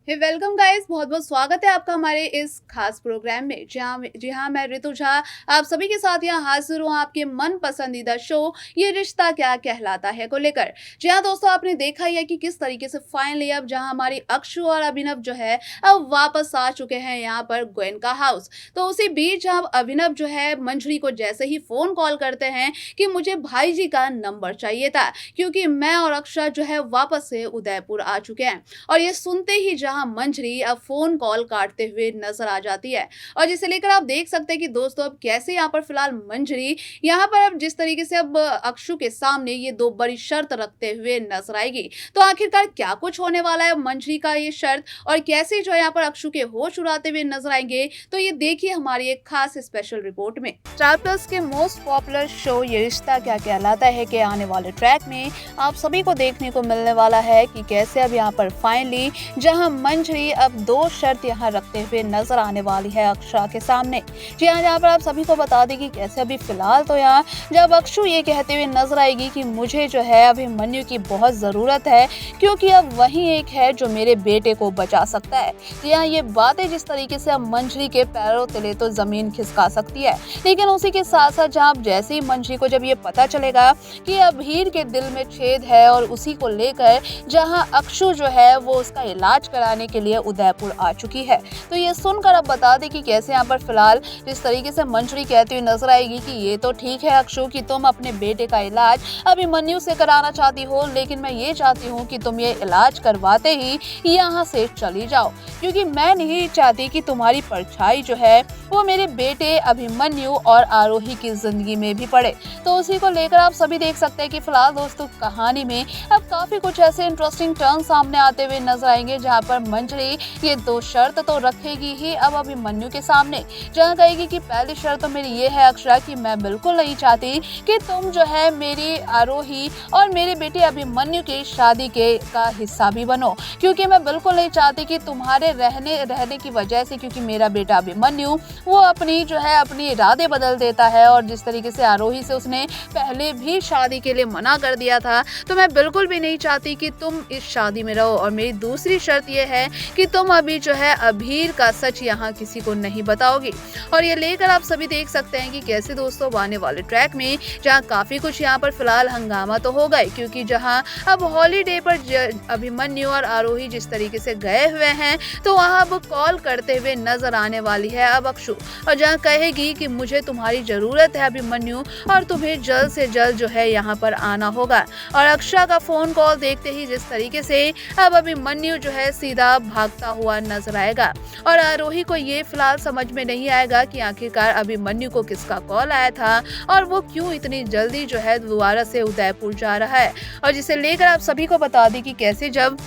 Welcome guys, बहुत बहुत स्वागत है आपका हमारे इस खास प्रोग्राम में। जी हाँ, मैं ऋतु झा आप सभी के साथ यहाँ हाजिर हूँ आपके मन पसंदीदा शो ये रिश्ता क्या कहलाता है को लेकर। जी हाँ दोस्तों, आपने देखा ही है कि किस तरीके से फाइनली अब जहाँ हमारी अक्षु और अभिनव जो है अब वापस आ चुके हैं यहाँ पर गोयनका हाउस। तो उसी बीच जहाँ अभिनव जो है मंजरी को जैसे ही फोन कॉल करते हैं कि मुझे भाई जी का नंबर चाहिए था, क्योंकि मैं और अक्षरा जो है वापस से उदयपुर आ चुके हैं। और ये सुनते ही जहां मंजरी अब फोन कॉल काटते हुए नजर आ जाती है। और जिसे लेकर आप देख सकते हैं कि दोस्तों अब कैसे यहाँ पर फिलहाल मंजरी यहाँ पर अब जिस तरीके से अब अक्षु के सामने ये दो बड़ी शर्त रखते हुए नजर आएगी। तो आखिरकार क्या कुछ होने वाला है मंजरी का ये शर्त, और कैसे जो है यहाँ पर अक्षु के होश उड़ाते हुए नजर आएंगे, तो ये देखिए हमारी एक खास स्पेशल रिपोर्ट में। स्टार प्लस के मोस्ट पॉपुलर शो ये रिश्ता क्या कहलाता है के आने वाले ट्रैक में आप सभी को देखने को मिलने वाला है कि कैसे अब यहाँ पर फाइनली जहां मंजरी अब दो शर्त यहाँ रखते हुए नजर आने वाली है अक्षरा के सामने। जी हाँ, यहाँ पर आप सभी को बता दें कि कैसे अभी फिलहाल तो यहाँ जब अक्षु ये कहते हुए नजर आएगी कि मुझे जो है अभिमन्यु की बहुत जरूरत है, क्योंकि अब वही एक है जो मेरे बेटे को बचा सकता है। जी हाँ, ये बातें जिस तरीके से अब मंजरी के पैरों तले तो जमीन खिसका सकती है। लेकिन उसी के साथ साथ जहाँ जैसे ही मंजरी को जब ये पता चलेगा कि अभीर के दिल में छेद है और उसी को लेकर जहां अक्षु जो है वो उसका इलाज कराने के लिए उदयपुर आ चुकी है, तो ये सुनकर अब बता दें कि कैसे यहाँ पर फिलहाल जिस तरीके से मंजरी कहती हुई नजर आएगी कि ये तो ठीक है अक्षु कि तुम अपने बेटे का इलाज अभिमन्यु से कराना चाहती हो, लेकिन मैं ये चाहती हूँ कि तुम ये इलाज करवाते ही यहाँ से चली जाओ, क्योंकि मैं नहीं चाहती कि तुम्हारी परछाई जो है वो मेरे बेटे अभिमन्यु और आरोही की जिंदगी में भी पड़े। तो उसी को लेकर आप सभी देख सकते हैं कि फिलहाल दोस्तों कहानी में अब काफी कुछ ऐसे इंटरेस्टिंग टर्न सामने आते हुए नजर आएंगे, जहां पर मंजरी ये दो शर्त तो रखेगी ही अब अभिमन्यु के सामने। जहां कहेगी कि पहली शर्त तो मेरी ये है अक्षरा कि मैं बिल्कुल नहीं चाहती कि तुम जो है मेरी आरोही और मेरे बेटे अभिमन्यु की शादी के का हिस्सा भी बनो, क्योंकि मैं बिल्कुल नहीं चाहती कि तुम्हारे रहने की वजह से, क्योंकि मेरा बेटा अभिमन्यु वो अपनी इरादे बदल देता है, और जिस तरीके से आरोही से उसने पहले भी शादी के लिए मना कर दिया था, तो मैं बिल्कुल भी नहीं चाहती कि तुम इस शादी में रहो। और मेरी दूसरी शर्त ये है कि तुम अभी जो है अभीर का सच यहाँ किसी को नहीं बताओगी। और ये लेकर आप सभी देख सकते हैं कि कैसे दोस्तों आने वाले ट्रैक में जहाँ काफी कुछ यहाँ पर फिलहाल हंगामा तो हो गए, क्योंकि जहाँ अब हॉलीडे पर अभिमन्यु और आरोही जिस तरीके से गए हुए हैं, तो वहाँ अब कॉल करते हुए नजर आने वाली है अब अक्षु, और जहाँ कहेगी कि मुझे तुम्हारी जरूरत है अभिमन्यु, और तुम्हें जल्द से जल्द जो है यहाँ पर आना होगा। और अक्षरा का फोन कॉल देखते ही जिस तरीके से अब अभिमन्यु जो है सीधा भागता हुआ नजर आएगा, और आरोही को ये फिलहाल समझ में नहीं आएगा कि आखिरकार अभिमन्यु को किसका कॉल आया था और वो क्यों इतनी जल्दी जो है दोबारा से उदयपुर जा रहा है। और जिसे लेकर आप सभी को बता दी कि कैसे जब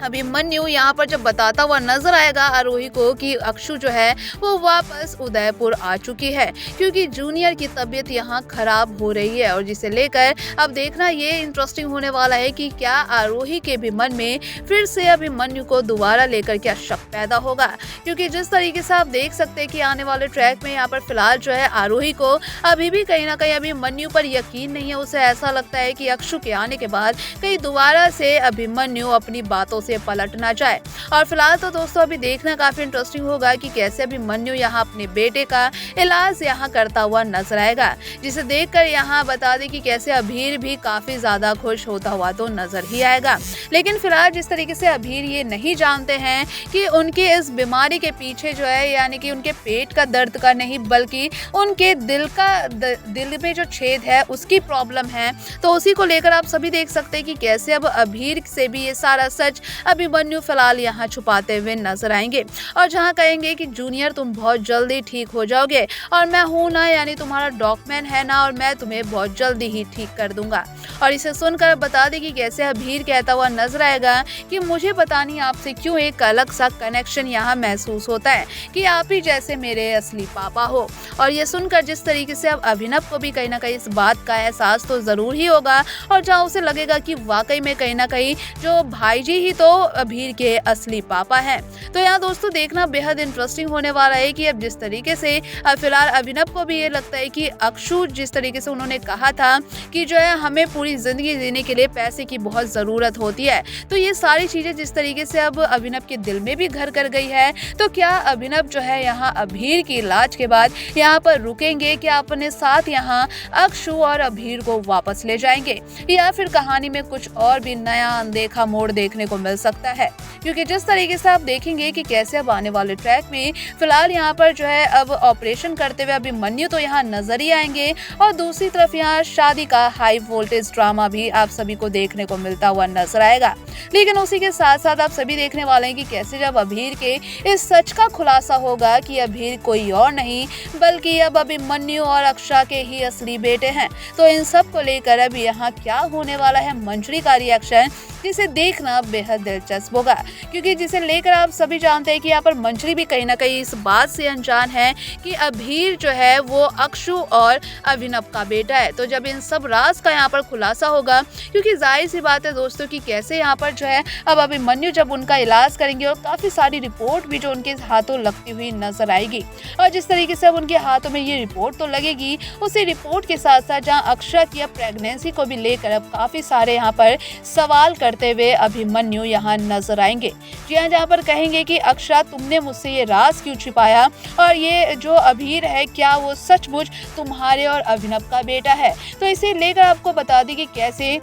अभिमन्यु यहाँ पर जब बताता हुआ नजर आएगा आरोही को कि अक्षु जो है वो वापस उदयपुर आ चुकी है, क्योंकि जूनियर की तबीयत यहाँ खराब हो रही है। और जिसे लेकर अब देखना ये इंटरेस्टिंग होने वाला है कि क्या आरोही के भी मन में फिर से अभिमन्यु को दोबारा लेकर क्या शक पैदा होगा, क्योंकि जिस तरीके से आप देख सकते हैं कि आने वाले ट्रैक में यहाँ पर फिलहाल जो है आरोही को अभी भी कहीं ना कहीं अभिमन्यु पर यकीन नहीं है। उसे ऐसा लगता है कि अक्षु के आने के बाद कहीं दोबारा से अभिमन्यु अपनी बातों से पलट ना जाए। और फिलहाल तो दोस्तों अभी देखना काफी इंटरेस्टिंग होगा कि कैसे अभिमन्यु यहाँ अपने बेटे का इलाज यहाँ करता हुआ नजर आएगा, जिसे देखकर यहाँ बता दें कि कैसे अभीर भी काफी ज्यादा खुश होता हुआ तो नजर ही आएगा। लेकिन फिलहाल जिस तरीके से अभीर ये नहीं जानते हैं कि उनके इस बीमारी के पीछे जो है यानी कि उनके पेट का दर्द का नहीं, बल्कि उनके दिल में जो छेद है उसकी प्रॉब्लम है, तो उसी को लेकर आप सभी देख सकते हैं कि कैसे अब अभीर से भी ये सारा सच अभिमन्यु फिलहाल यहाँ छुपाते हुए नजर आएंगे, और जहाँ कहेंगे कि जूनियर तुम बहुत जल्दी ठीक हो जाओगे, और मैं हूँ ना, यानी तुम्हारा डॉक्यूमेंट है ना, और मैं तुम्हें बहुत जल्दी ही ठीक कर दूंगा। और इसे सुनकर बता दें कि कैसे अभीर कहता हुआ नजर आएगा कि मुझे पता नहीं आपसे क्यों एक अलग सा कनेक्शन यहाँ महसूस होता है कि आप ही जैसे मेरे असली पापा हो। और ये सुनकर जिस तरीके से अब अभिनव को भी कहीं ना कहीं इस बात का एहसास तो जरूर ही होगा, और जहाँ उसे लगेगा कि वाकई में कहीं ना कहीं जो भाई जी ही तो अभीर के असली पापा हैं। तो यहाँ दोस्तों देखना बेहद इंटरेस्टिंग होने वाला है कि अब जिस तरीके से फिलहाल अभिनव को भी ये लगता है कि अक्षु जिस तरीके से उन्होंने कहा था कि जो है हमें पूरी पूरी ज़िंदगी जीने के लिए पैसे की बहुत ज़रूरत होती है। तो ये सारी चीज़ें जिस तरीके से अब अभिनव के दिल में भी घर कर गई है, तो क्या अभिनव जो है यहाँ अभीर की इलाज के बाद यहाँ पर रुकेंगे, क्या अपने साथ यहाँ अक्षु और अभीर को वापस ले जाएंगे, या फिर कहानी में कुछ और भी नया अनदेखा मोड़ देखने को मिल सकता है। क्योंकि जिस तरीके से आप देखेंगे कि कैसे अब आने वाले ट्रैक में फिलहाल यहाँ पर जो है अब ऑपरेशन करते हुए अभिमन्यु तो यहाँ नजर ही आएंगे, और दूसरी तरफ यहाँ शादी का हाई वोल्टेज ड्रामा भी आप सभी को देखने को मिलता हुआ नजर आएगा। लेकिन उसी के साथ साथ आप सभी देखने वाले हैं कि कैसे जब अभीर के इस सच का खुलासा होगा कि अभीर कोई और नहीं बल्कि अब अभिमन्यु और अक्षा के ही असली बेटे हैं, तो इन सब को लेकर अब यहाँ क्या होने वाला है मंजरी का रिएक्शन, जिसे देखना बेहद दिलचस्प होगा। क्योंकि जिसे लेकर आप सभी जानते हैं कि यहाँ पर मंजरी भी कहीं ना कहीं इस बात से अनजान है कि अभीर जो है वो अक्षु और अभिनव का बेटा है। तो जब इन सब राज का यहाँ पर खुलासा होगा, क्योंकि जाहिर सी बात है दोस्तों कि कैसे यहाँ पर जो है अब अभिमन्यु जब उनका इलाज करेंगे और काफी सारी रिपोर्ट भी जो उनके हाथों लगती हुई नजर आएगी, और जिस तरीके से अब उनके हाथों में ये रिपोर्ट तो लगेगी, उसी रिपोर्ट के साथ साथ जहाँ अक्षय की प्रेगनेंसी को भी लेकर अब काफी सारे यहाँ पर सवाल करते हुए अभिमन्यु यहाँ नजर आएंगे। जी हाँ, जहाँ पर कहेंगे कि अक्षय तुमने मुझसे ये राज क्यों छिपाया, और ये जो अभीर है क्या वो सचमुच तुम्हारे और अभिनव का बेटा है। तो इसे लेकर आपको बता दी कि कैसे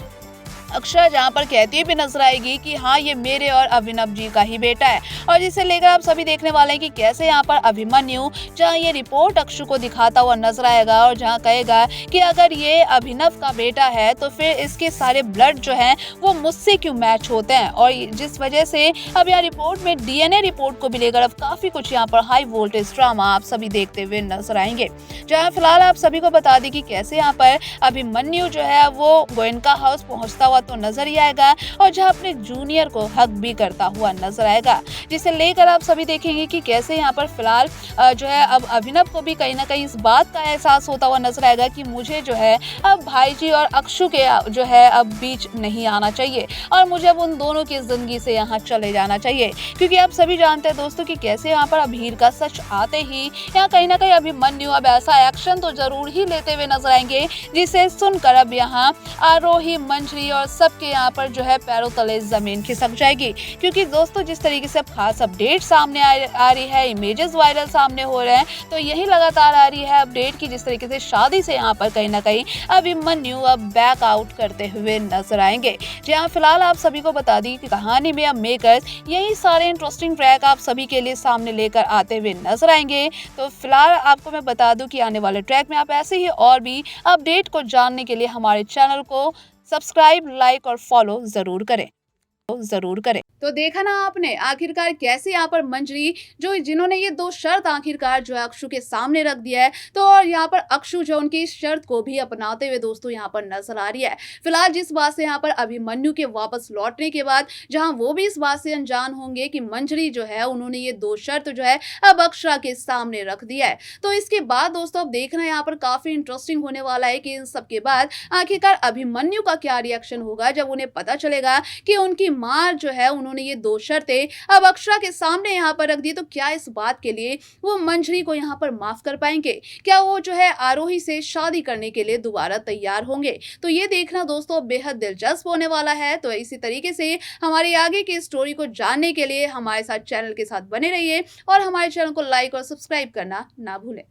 अक्षय जहाँ पर कहती भी नजर आएगी कि हाँ ये मेरे और अभिनव जी का ही बेटा है, और जिसे लेकर आप सभी देखने वाले हैं कि कैसे यहाँ पर अभिमन्यु जहाँ ये रिपोर्ट अक्षु को दिखाता हुआ नजर आएगा, और जहाँ कहेगा कि अगर ये अभिनव का बेटा है तो फिर इसके सारे ब्लड जो हैं वो मुझसे क्यों मैच होते हैं, और जिस वजह से अब यहाँ रिपोर्ट में डीएनए रिपोर्ट को भी लेकर अब काफी कुछ यहाँ पर हाई वोल्टेज ड्रामा आप सभी देखते हुए नजर आएंगे। जहाँ फिलहाल आप सभी को बता दी कि कैसे यहाँ पर अभिमन्यु जो है वो गोयनका हाउस पहुंचता हुआ तो नजर ही आएगा, और जहां अपने जूनियर को हक भी करता हुआ नजर आएगा, जिसे लेकर आप सभी देखेंगे कि कैसे यहां पर फिलहाल जो है अब अभिनव को भी कहीं ना कहीं इस बात का एहसास होता हुआ नजर आएगा कि मुझे जो है अब भाईजी और अक्षु के जो है अब बीच नहीं आना चाहिए, और मुझे अब उन दोनों की जिंदगी से यहाँ चले जाना चाहिए। क्योंकि आप सभी जानते हैं दोस्तों कि कैसे यहाँ पर अभीर का सच आते ही यहाँ कहीं ना कहीं अभिमन्यु अब ऐसा एक्शन तो जरूर ही लेते हुए नजर आएंगे, जिसे सुनकर अब यहाँ आरोही, मंजरी और सबके यहाँ पर जो है पैरों तले जमीन खिसक जाएगी। क्योंकि दोस्तों जिस तरीके से अब खास अपडेट सामने आ रही है, इमेजेस वायरल सामने हो रहे हैं, तो यही लगातार आ रही है अपडेट की जिस तरीके से शादी से यहाँ पर कहीं ना कहीं अभिमन्यु अब बैक आउट करते हुए नजर आएंगे। जहाँ फिलहाल आप सभी को बता दी कि कहानी में अब मेकर्स यही सारे इंटरेस्टिंग ट्रैक आप सभी के लिए सामने लेकर आते हुए नजर आएंगे। तो फिलहाल आपको मैं बता दूं कि आने वाले ट्रैक में आप ऐसे ही और भी अपडेट को जानने के लिए हमारे चैनल को सब्सक्राइब, लाइक और फॉलो जरूर करें। तो देखा ना आपने आखिरकार कैसे यहाँ पर मंजरी जिन्होंने ये दो शर्त आखिरकार जो है अक्षु के सामने रख दिया है, तो और यहाँ पर अक्षु जो उनकी इस शर्त को भी अपनाते हुए दोस्तों यहाँ पर नजर आ रही है। फिलहाल जिस बात से यहाँ पर अभिमन्यु के वापस लौटने के बाद जहाँ वो भी इस बात से अनजान होंगे कि मंजरी जो है उन्होंने ये दो शर्त जो है अब अक्षरा के सामने रख दिया है। तो इसके बाद दोस्तों अब देखना यहाँ पर काफी इंटरेस्टिंग होने वाला है कि इन सबके बाद आखिरकार अभिमन्यु का क्या रिएक्शन होगा जब उन्हें पता चलेगा कि उनकी माँ जो है उन्होंने ये दो शर्तें अब अक्षरा के सामने यहाँ पर रख दी। तो क्या इस बात के लिए वो मंजरी को यहाँ पर माफ कर पाएंगे, क्या वो जो है आरोही से शादी करने के लिए दोबारा तैयार होंगे, तो ये देखना दोस्तों बेहद दिलचस्प होने वाला है। तो इसी तरीके से हमारी आगे की स्टोरी को जानने के लिए हमारे साथ चैनल के साथ बने रहिए, और हमारे चैनल को लाइक और सब्सक्राइब करना ना भूलें।